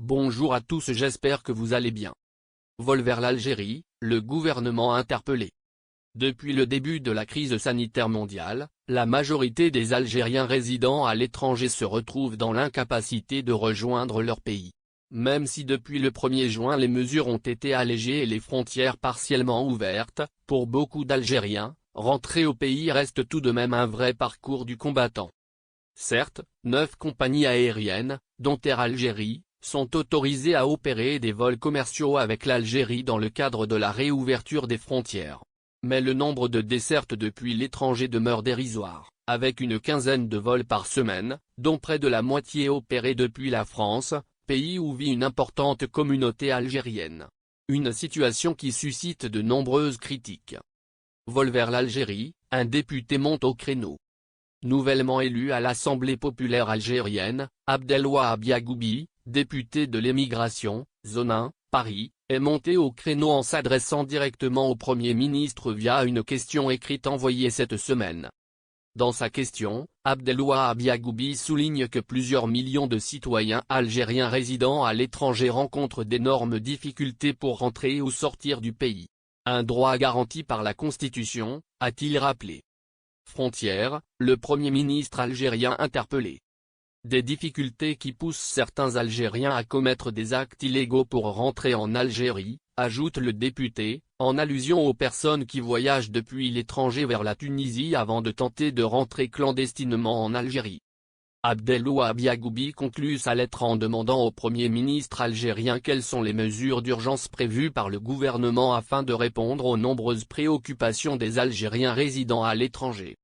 Bonjour à tous, j'espère que vous allez bien. Vol vers l'Algérie, le gouvernement interpellé. Depuis le début de la crise sanitaire mondiale, la majorité des Algériens résidant à l'étranger se retrouvent dans l'incapacité de rejoindre leur pays. Même si depuis le 1er juin les mesures ont été allégées et les frontières partiellement ouvertes, pour beaucoup d'Algériens, rentrer au pays reste tout de même un vrai parcours du combattant. Certes, 9 compagnies aériennes, dont Air Algérie, sont autorisées à opérer des vols commerciaux avec l'Algérie dans le cadre de la réouverture des frontières. Mais le nombre de dessertes depuis l'étranger demeure dérisoire, avec une quinzaine de vols par semaine, dont près de la moitié opérés depuis la France, pays où vit une importante communauté algérienne. Une situation qui suscite de nombreuses critiques. Vol vers l'Algérie, un député monte au créneau. Nouvellement élu à l'Assemblée populaire algérienne, Abdelwahab Yagoubi, député de l'émigration, zone 1, Paris, est monté au créneau en s'adressant directement au Premier ministre via une question écrite envoyée cette semaine. Dans sa question, Abdelwahab Yagoubi souligne que plusieurs millions de citoyens algériens résidant à l'étranger rencontrent d'énormes difficultés pour rentrer ou sortir du pays. Un droit garanti par la Constitution, a-t-il rappelé. Frontières, le Premier ministre algérien interpellé. Des difficultés qui poussent certains Algériens à commettre des actes illégaux pour rentrer en Algérie, ajoute le député, en allusion aux personnes qui voyagent depuis l'étranger vers la Tunisie avant de tenter de rentrer clandestinement en Algérie. Abdelwahab Yagoubi conclut sa lettre en demandant au Premier ministre algérien quelles sont les mesures d'urgence prévues par le gouvernement afin de répondre aux nombreuses préoccupations des Algériens résidant à l'étranger.